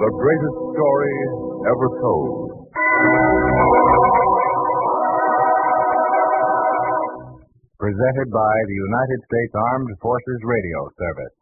The greatest story ever told. Presented by the United States Armed Forces Radio Service.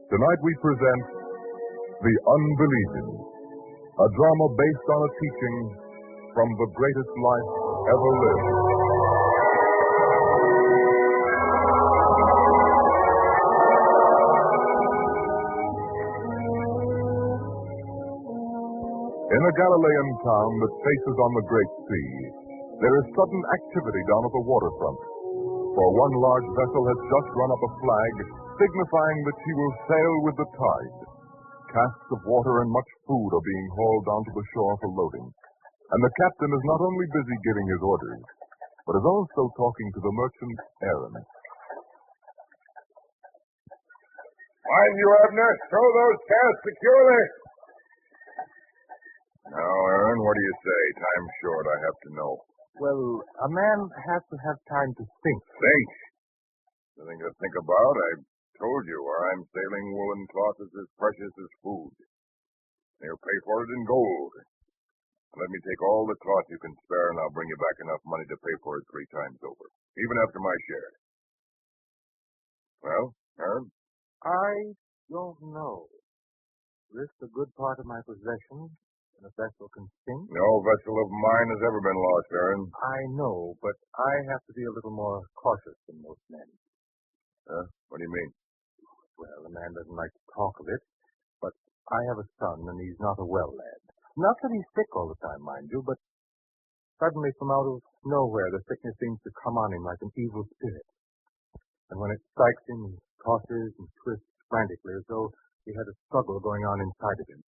Tonight we present The Unbelieving, a drama based on a teaching from the greatest life ever lived. In a Galilean town that faces on the Great Sea, there is sudden activity down at the waterfront. For one large vessel has just run up a flag signifying that she will sail with the tide. Casks of water and much food are being hauled down to the shore for loading. And the captain is not only busy giving his orders, but is also talking to the merchant, Aaron. Mind you, Abner, throw those casks securely. Now, Aaron, what do you say? Time's short, I have to know. Well, a man has to have time to think. Think? Nothing to think about. I told you where I'm sailing woolen cloth is as precious as food. They'll pay for it in gold. Let me take all the cloth you can spare, and I'll bring you back enough money to pay for it 3 times over, even after my share. Well, Aaron? I don't know. Risk a good part of my possessions, and a vessel can sink. No vessel of mine has ever been lost, Aaron. I know, but I have to be a little more cautious than most men. What do you mean? Well, a man doesn't like to talk of it, but I have a son, and he's not a well lad. Not that he's sick all the time, mind you, but suddenly from out of nowhere, the sickness seems to come on him like an evil spirit. And when it strikes him, he tosses and twists frantically as though he had a struggle going on inside of him,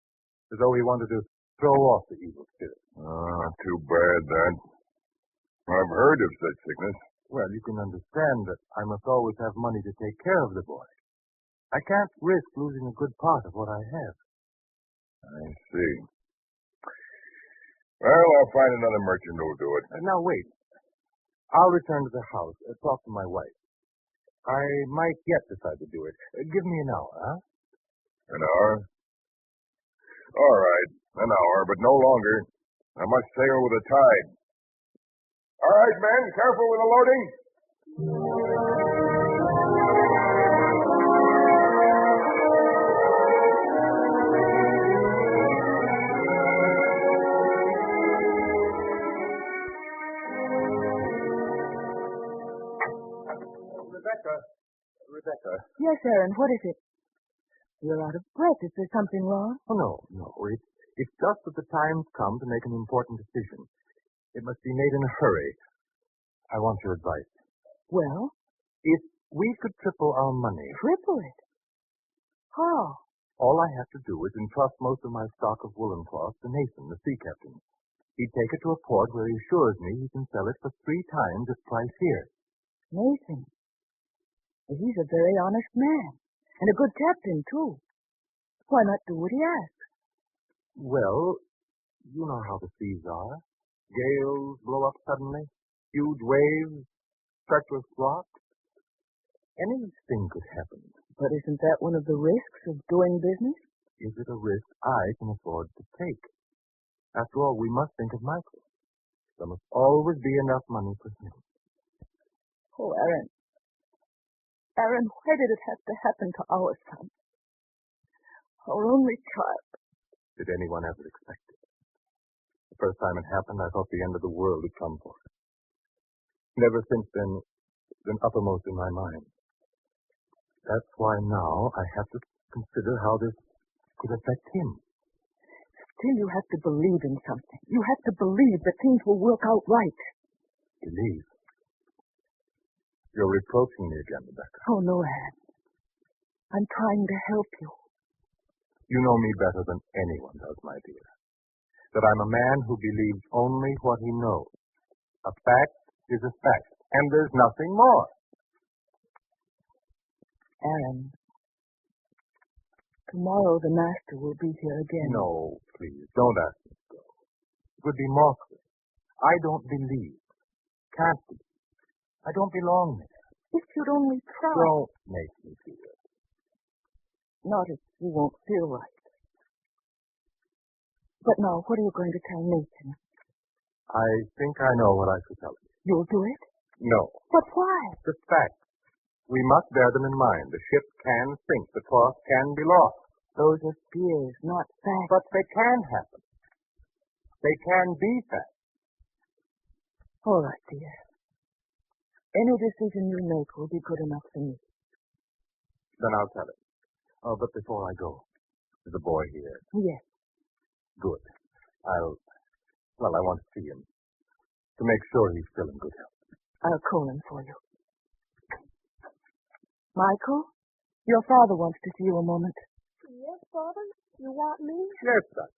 as though he wanted to throw off the evil spirit. Too bad, that. I've heard of such sickness. Well, you can understand that I must always have money to take care of the boy. I can't risk losing a good part of what I have. I see. Well, I'll find another merchant who'll do it. Now, wait. I'll return to the house, talk to my wife. I might yet decide to do it. Give me an hour, huh? An hour? All right, an hour, but no longer. I must sail with the tide. All right, men, careful with the loading. Rebecca. Yes, Aaron, what is it? You're out of breath. Is there something wrong? Oh, no. It's just that the time's come to make an important decision. It must be made in a hurry. I want your advice. Well? If we could triple our money... Triple it? How? All I have to do is entrust most of my stock of woolen cloth to Nathan, the sea captain. He'd take it to a port where he assures me he can sell it for 3 times its price here. Nathan? He's a very honest man. And a good captain, too. Why not do what he asks? Well, you know how the seas are. Gales blow up suddenly. Huge waves. Treacherous rocks. Anything could happen. But isn't that one of the risks of doing business? Is it a risk I can afford to take? After all, we must think of Michael. There must always be enough money for him. Oh, Aaron. Aaron, why did it have to happen to our son? Our only child. Did anyone ever expect it? The first time it happened, I thought the end of the world had come for us. Never since then, it's been uppermost in my mind. That's why now I have to consider how this could affect him. Still, you have to believe in something. You have to believe that things will work out right. Believe? You're reproaching me again, Rebecca. Oh, no, Aaron. I'm trying to help you. You know me better than anyone does, my dear. that I'm a man who believes only what he knows. A fact is a fact, and there's nothing more. Aaron, tomorrow the master will be here again. No, please, don't ask me to go. It would be mockery. I don't believe. Can't be. I don't belong there. If you'd only try. Don't make me feel it. Not if you won't feel right. But now, what are you going to tell Nathan? I think I know what I should tell him. You'll do it? No. But why? The facts. We must bear them in mind. The ship can sink. The cloth can be lost. Those are fears, not facts. But they can happen. They can be facts. All right, dear. Any decision you make will be good enough for me. Then I'll tell him. Oh, but before I go, is the boy here? Yes. Good. I want to see him. To make sure he's still in good health. I'll call him for you. Michael, your father wants to see you a moment. Yes, Father? You want me? Yes, son.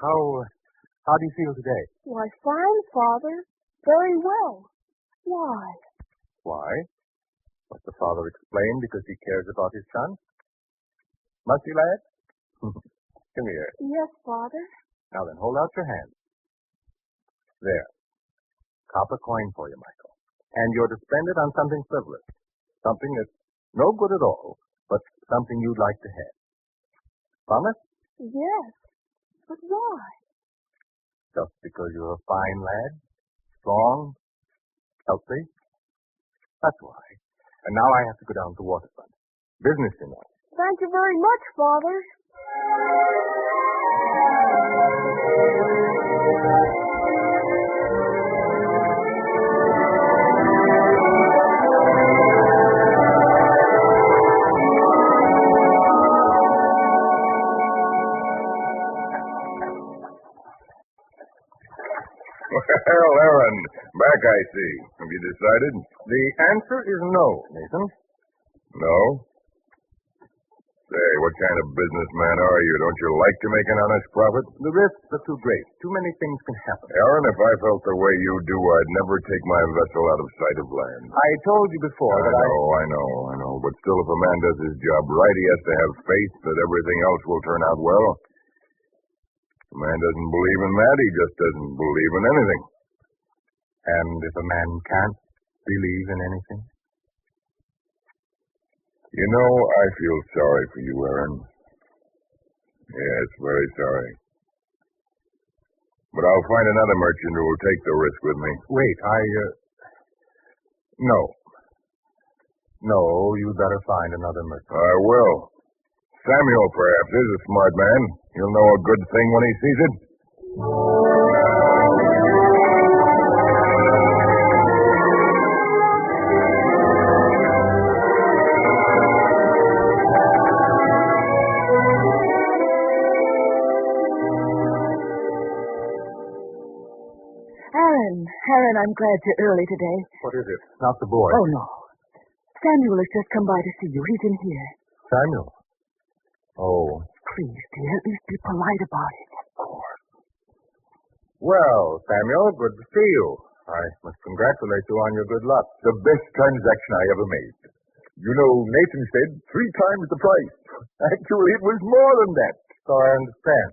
How do you feel today? Why, fine, Father. Very well. Why? Why? Must the father explain because he cares about his son? Must he, lad? Come here. Yes, Father. Now then, hold out your hand. There. Copper coin for you, Michael. And you're to spend it on something frivolous. Something that's no good at all, but something you'd like to have. Promise? Yes. But why? Just because you're a fine lad. Strong. Healthy. That's why. And now I have to go down to the waterfront. Business, you know. Thank you very much, Father. Well, Aaron, back I see. Have you decided? The answer is no, Nathan. No? Say, what kind of businessman are you? Don't you like to make an honest profit? The risks are too great. Too many things can happen. Aaron, if I felt the way you do, I'd never take my vessel out of sight of land. I told you before that I know. But still, if a man does his job right, he has to have faith that everything else will turn out well. If a man doesn't believe in that, he just doesn't believe in anything. And if a man can't believe in anything? You know, I feel sorry for you, Aaron. Yes, very sorry. But I'll find another merchant who will take the risk with me. Wait, No. No, you'd better find another merchant. I will. Samuel, perhaps, is a smart man. He'll know a good thing when he sees it. Aaron, I'm glad you're early today. What is it? Not the boy. Oh, no. Samuel has just come by to see you. He's in here. Samuel? Oh. Please, dear, at least be polite about it. Of course. Well, Samuel, good to see you. I must congratulate you on your good luck. The best transaction I ever made. You know, Nathan said 3 times the price. Actually, it was more than that. So I understand.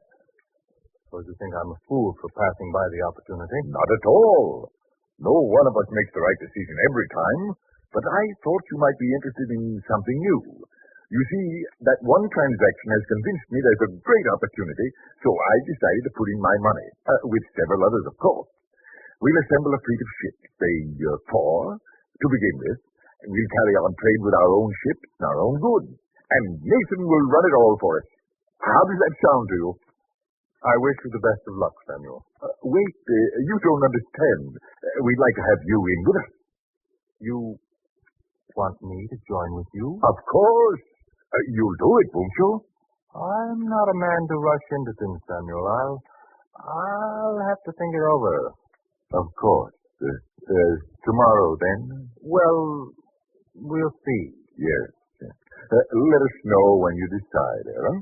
Suppose you think I'm a fool for passing by the opportunity? Not at all. No one of us makes the right decision every time, but I thought you might be interested in something new. You see, that one transaction has convinced me there's a great opportunity, so I decided to put in my money, with several others, of course. We'll assemble a fleet of ships, say 4, to begin with. We'll carry on trade with our own ships and our own goods, and Nathan will run it all for us. How does that sound to you? I wish you the best of luck, Samuel. Wait, you don't understand. We'd like to have you in with us. You want me to join with you? Of course. You'll do it, won't you? I'm not a man to rush into things, Samuel. I'll have to think it over. Of course. Tomorrow, then? Well, we'll see. Yes. Let us know when you decide, Aaron.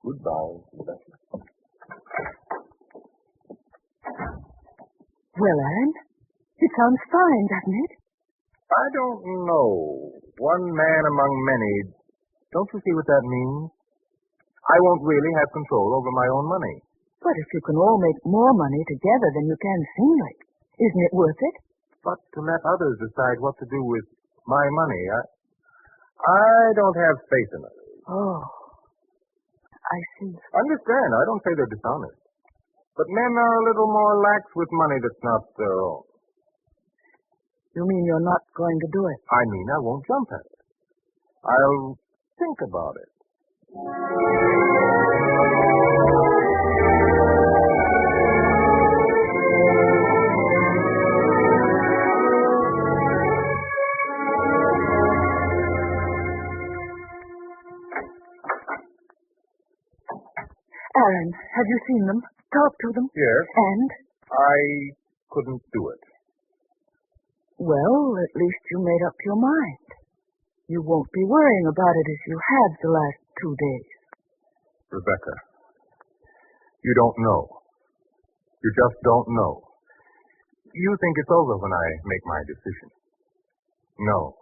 Goodbye. Well, Aaron, it sounds fine, doesn't it? I don't know. One man among many. Don't you see what that means? I won't really have control over my own money. But if you can all make more money together than you can singly, isn't it worth it? But to let others decide what to do with my money, I don't have faith in it. Oh, I see. Understand, I don't say they're dishonest. But men are a little more lax with money that's not their own. You mean you're not going to do it? I mean, I won't jump at it. I'll think about it. Aaron, have you seen them? Talked to them? Yes. And? I couldn't do it. Well, at least you made up your mind. You won't be worrying about it as you have the last 2 days. Rebecca, you don't know. You just don't know. You think it's over when I make my decision. No.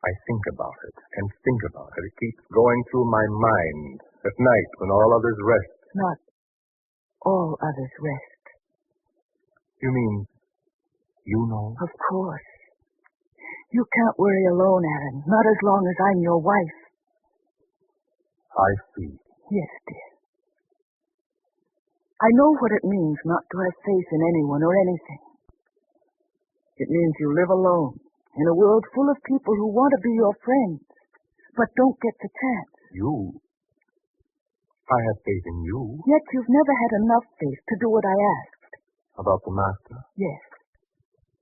I think about it and think about it. It keeps going through my mind at night when all others rest. Not all others rest. You mean you know? Of course. You can't worry alone, Aaron. Not as long as I'm your wife. I see. Yes, dear. I know what it means not to have faith in anyone or anything. It means you live alone in a world full of people who want to be your friends, but don't get the chance. You? I have faith in you. Yet you've never had enough faith to do what I asked. About the master? Yes.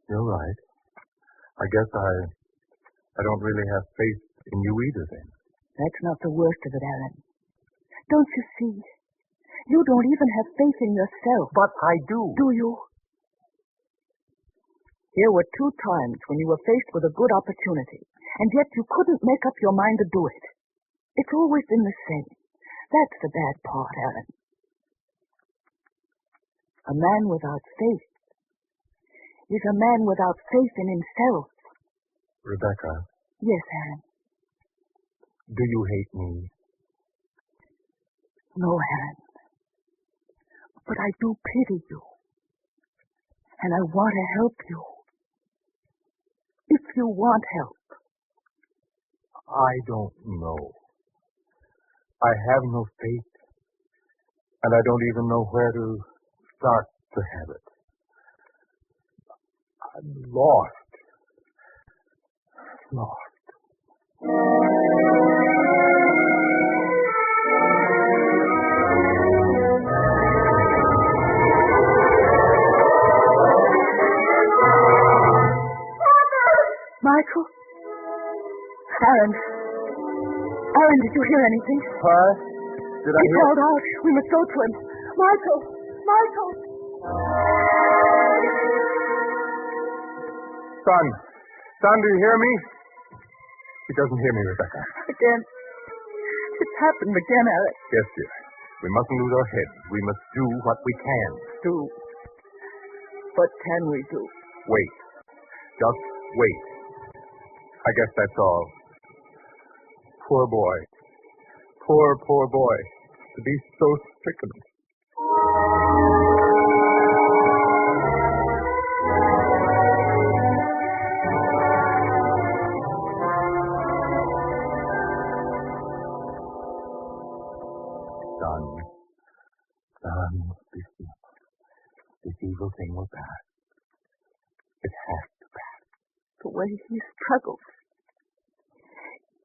You're right. I guess I don't really have faith in you either then. That's not the worst of it, Aaron. Don't you see? You don't even have faith in yourself. But I do. Do you? Here were 2 times when you were faced with a good opportunity, and yet you couldn't make up your mind to do it. It's always been the same. That's the bad part, Aaron. A man without faith is a man without faith in himself. Rebecca. Yes, Aaron. Do you hate me? No, Aaron. But I do pity you. And I want to help you. If you want help. I don't know. I have no faith. And I don't even know where to start to have it. I'm lost. Michael? Aaron, did you hear anything? What? Did I He hear? called out. We must go to him. Michael! Son, do you hear me? He doesn't hear me, Rebecca. Again. It's happened again, Aaron. Yes, dear. We mustn't lose our heads. We must do what we can. Do. What can we do? Wait. Just wait. I guess that's all. Poor boy. Poor boy. To be so stricken. Son, this evil thing will pass. It has to pass. The way he struggled.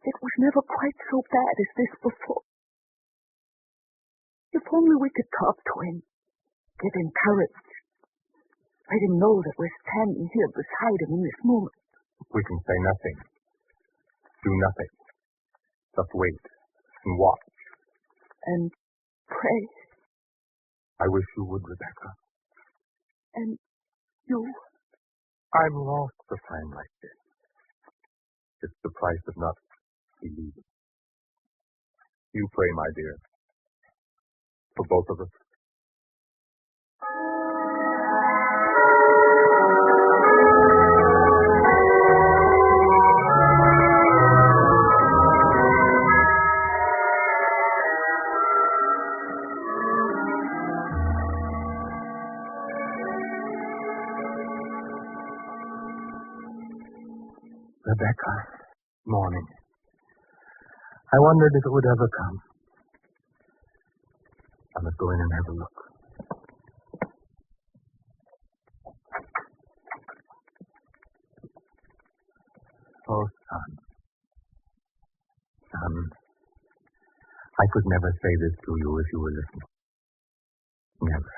It was never quite so bad as this before. If only we could talk to him, give him courage, let him know that we're standing here beside him in this moment. We can say nothing, do nothing, just wait and watch. And pray. I wish you would, Rebecca. And you? I'm lost for time like this. It's the price of not believing. You pray, my dear, for both of us. Rebecca, morning. I wondered if it would ever come. I must go in and have a look. Oh, son. Son, I could never say this to you if you were listening. Never.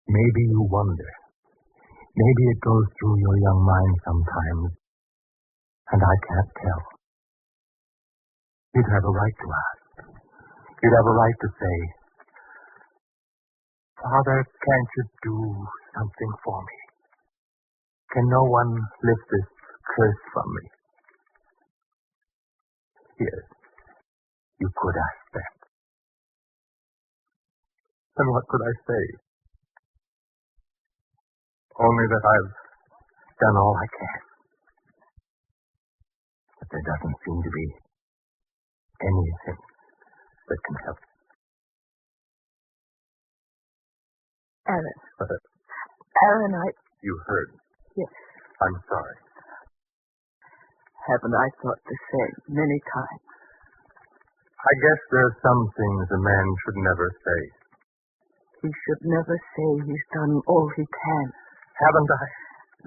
Maybe you wonder. Maybe it goes through your young mind sometimes, and I can't tell. You'd have a right to ask. You'd have a right to say, Father, can't you do something for me? Can no one lift this curse from me? Yes, you could ask that. And what could I say? Only that I've done all I can. But there doesn't seem to be anything that can help. Aaron. But Aaron, you heard. Yes. I'm sorry. Haven't I thought the same many times? I guess there are some things a man should never say. He should never say he's done all he can. Haven't I?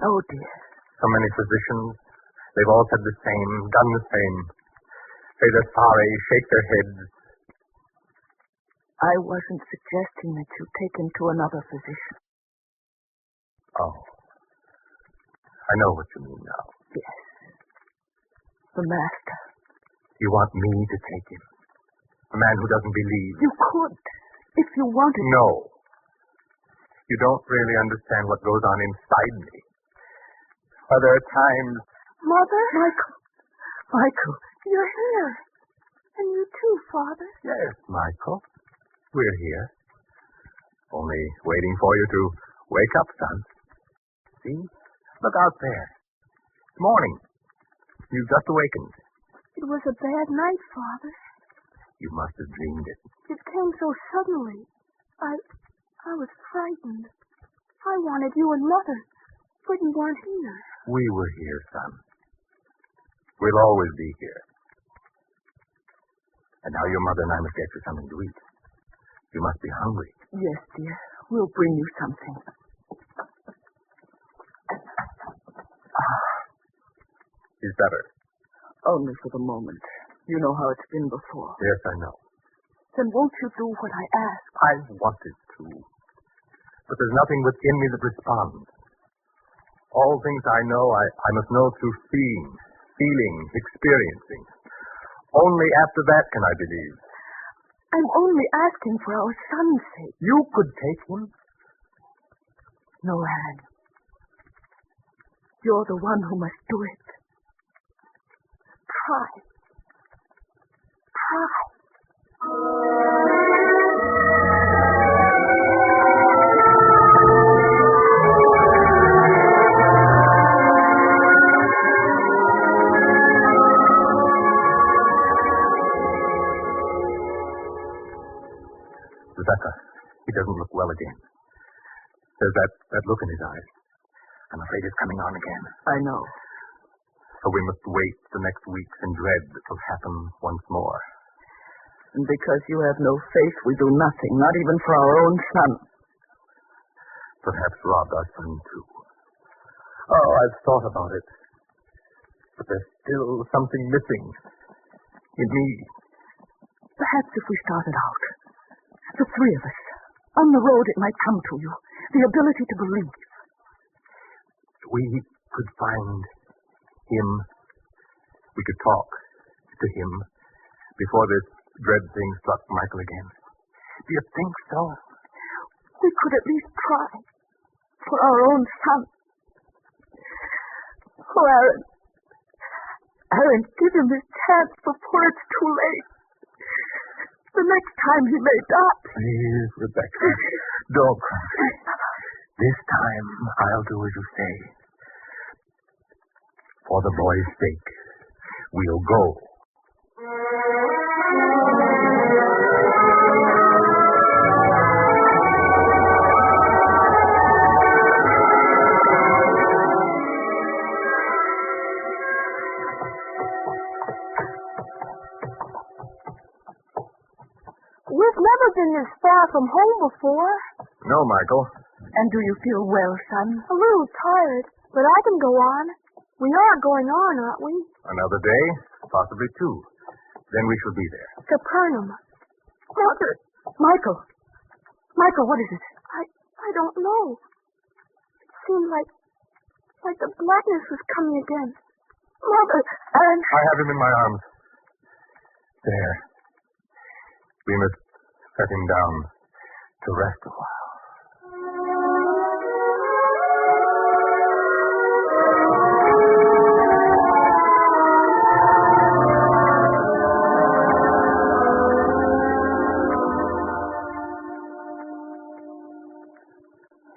No, dear. So many physicians, they've all said the same, done the same. Say they're sorry, shake their heads. I wasn't suggesting that you take him to another physician. Oh. I know what you mean now. Yes. The master. You want me to take him? A man who doesn't believe. You could, if you wanted. No. You don't really understand what goes on inside me. Are there times... Mother? Michael. You're here. And you too, Father. Yes, Michael. We're here. Only waiting for you to wake up, son. See? Look out there. It's morning. You've just awakened. It was a bad night, Father. You must have dreamed it. It came so suddenly. I was frightened. I wanted you and Mother, but you weren't here. We were here, son. We'll always be here. And now your mother and I must get you something to eat. You must be hungry. Yes, dear. We'll bring you something. He's better. Only for the moment. You know how it's been before. Yes, I know. Then won't you do what I ask? I wanted to. But there's nothing within me that responds. All things I know, I must know through seeing, feeling, experiencing. Only after that can I believe. I'm only asking for our son's sake. You could take him. No, Aaron. You're the one who must do it. Try. Rebecca, he doesn't look well again. There's that look in his eyes. I'm afraid it's coming on again. I know. So we must wait the next weeks in dread that will happen once more. And because you have no faith, we do nothing, not even for our own son. Perhaps rob our son, too. Oh, I've thought about it. But there's still something missing in me. Perhaps if we started out, the three of us, on the road it might come to you, the ability to believe. We could find him. We could talk to him before this dread thing struck Michael again. Do you think so? We could at least try. For our own son. Oh, Aaron. Aaron, give him this chance before it's too late. The next time he may die. Please, Rebecca, don't cry. This time I'll do as you say. For the boy's sake, we'll go. been this far from home before. No, Michael. And do you feel well, son? A little tired, but I can go on. We are going on, aren't we? Another day, possibly two. Then we shall be there. Capernaum. Mother. Michael. Michael, what is it? I don't know. It seemed like the blackness was coming again. Mother. And... I have him in my arms. There. We must set him down to rest a while.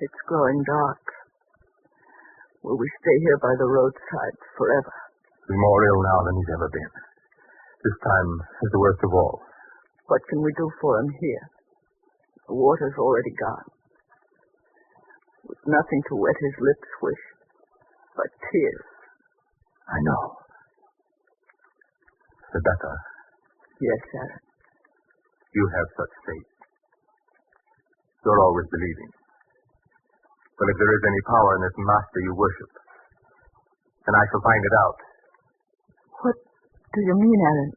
It's growing dark. Will we stay here by the roadside forever? He's more ill now than he's ever been. This time is the worst of all. What can we do for him here? The water's already gone. With nothing to wet his lips with but tears. I know. Rebecca. Yes, Aaron. You have such faith. You're always believing. But if there is any power in this master you worship, then I shall find it out. What do you mean, Aaron?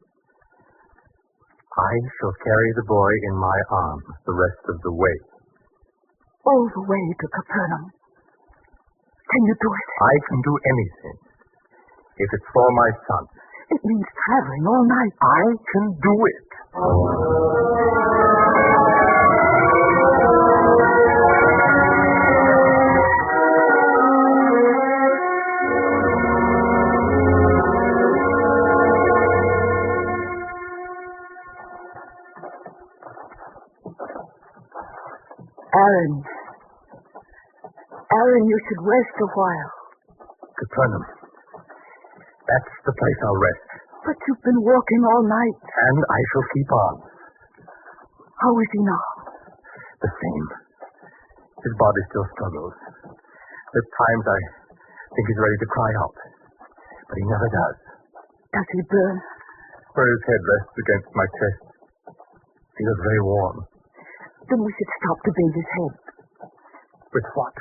I shall carry the boy in my arms the rest of the way. All the way to Capernaum. Can you do it? I can do anything. If it's for my son. It means traveling all night. I can do it. Aaron, you should rest a while. Capernaum. That's the place I'll rest. But you've been walking all night. And I shall keep on. How is he now? The same. His body still struggles. At times I think he's ready to cry out. But he never does. Does he burn? Where his head rests against my chest. Feels very warm. Then we should stop to bathe his head. With what?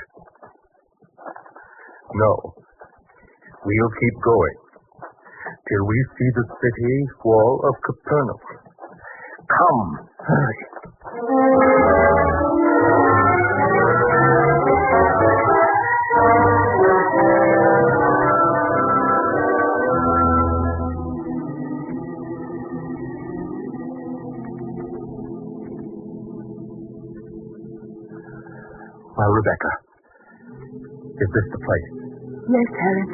No. We'll keep going till we see the city wall of Capernaum. Come, hurry. Well, Rebecca, is this the place? Yes, Aaron.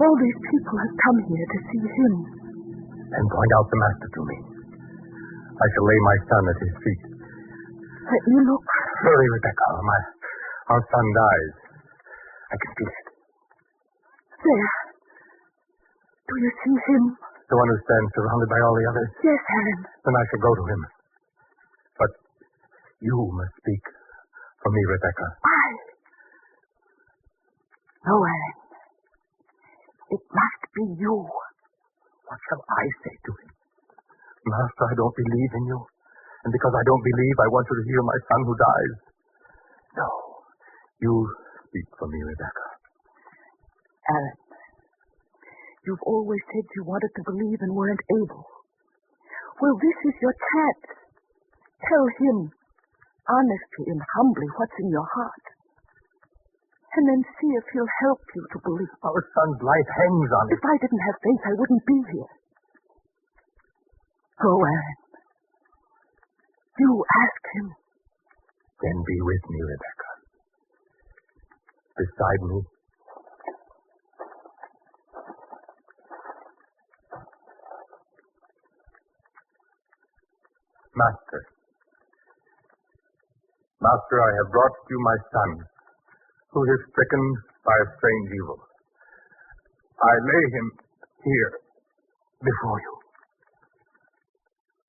All these people have come here to see him. Then point out the master to me. I shall lay my son at his feet. Let me look. Hurry, Rebecca. Our son dies. I can feel it. There. Do you see him? The one who stands surrounded by all the others? Yes, Aaron. Then I shall go to him. But you must speak for me, Rebecca. No, Aaron. It must be you. What shall I say to him? Master, I don't believe in you. And because I don't believe, I want you to heal my son who dies. No. You speak for me, Rebecca. Aaron, you've always said you wanted to believe and weren't able. Well, this is your chance. Tell him, honestly and humbly, what's in your heart. And then see if he'll help you to believe. Our son's life hangs on it. If I didn't have faith, I wouldn't be here. Go, Aaron. You ask him. Then be with me, Rebecca. Beside me. Master. Master, I have brought you my son, who is stricken by a strange evil. I lay him here before you.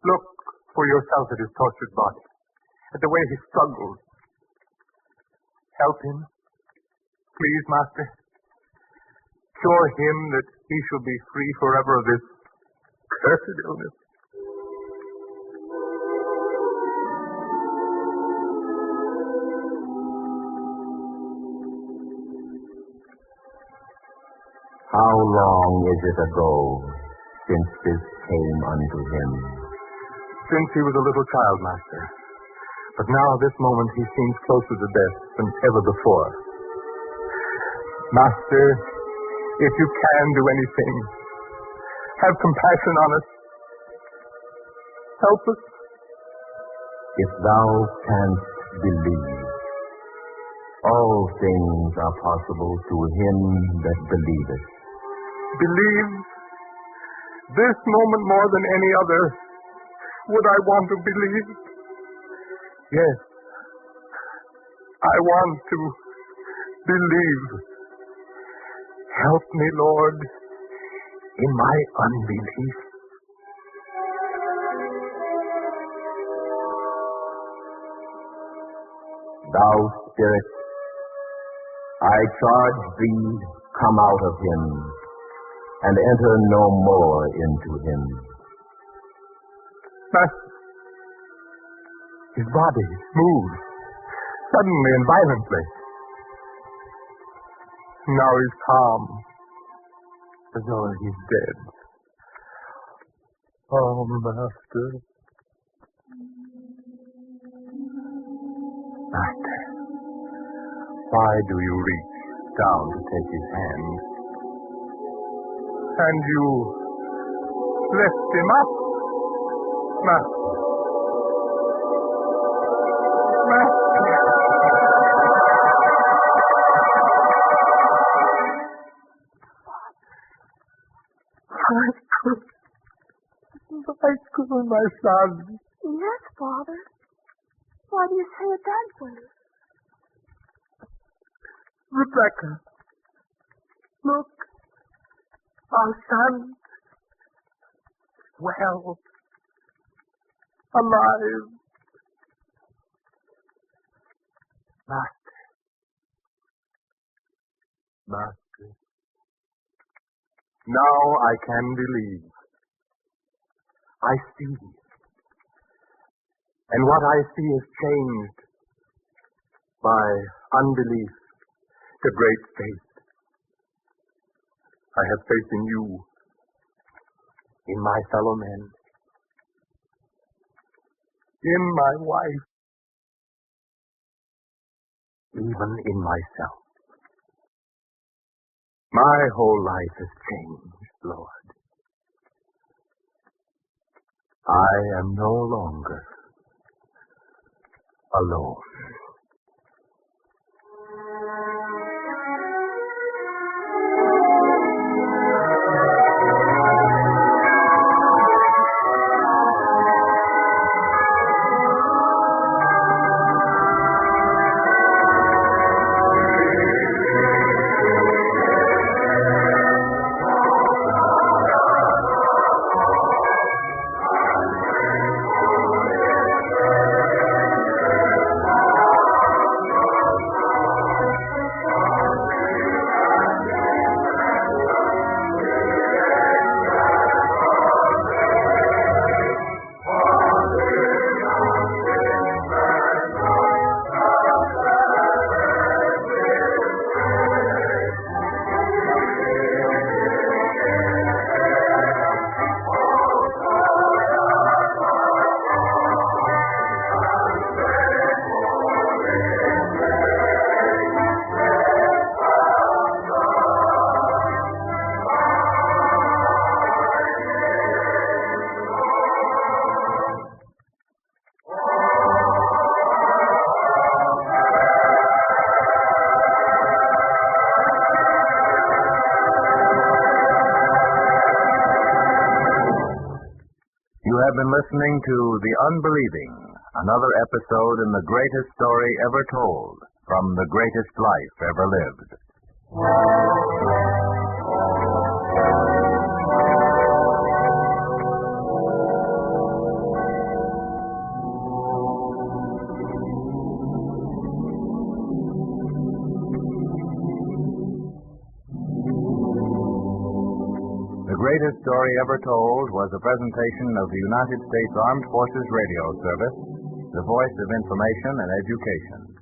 Look for yourself at his tortured body, at the way he struggles. Help him, please, Master. Cure him that he shall be free forever of this cursed illness. How long is it ago since this came unto him? Since he was a little child, Master. But now, this moment, he seems closer to death than ever before. Master, if you can do anything, have compassion on us. Help us. If thou canst believe, all things are possible to him that believeth. Believe? This moment more than any other, would I want to believe? Yes, I want to believe. Help me, Lord, in my unbelief. Thou spirit, I charge thee, come out of him, and enter no more into him. Master, his body moves suddenly and violently. Now he's calm, as though he's dead. Oh, Master. Master, why do you reach down to take his hand? And you lift him up, Master. Master. My son. Yes, Father. Why do you say it that way? Rebecca, look, our son, well, alive. Master. Master. Now I can believe. I see. And what I see is changed by unbelief to great faith. I have faith in you, in my fellow men, in my wife, even in myself. My whole life has changed, Lord. I am no longer alone. You have been listening to The Unbelieving, another episode in the greatest story ever told, from the greatest life ever lived. The Greatest Story Ever Told was a presentation of the United States Armed Forces Radio Service, the voice of information and education.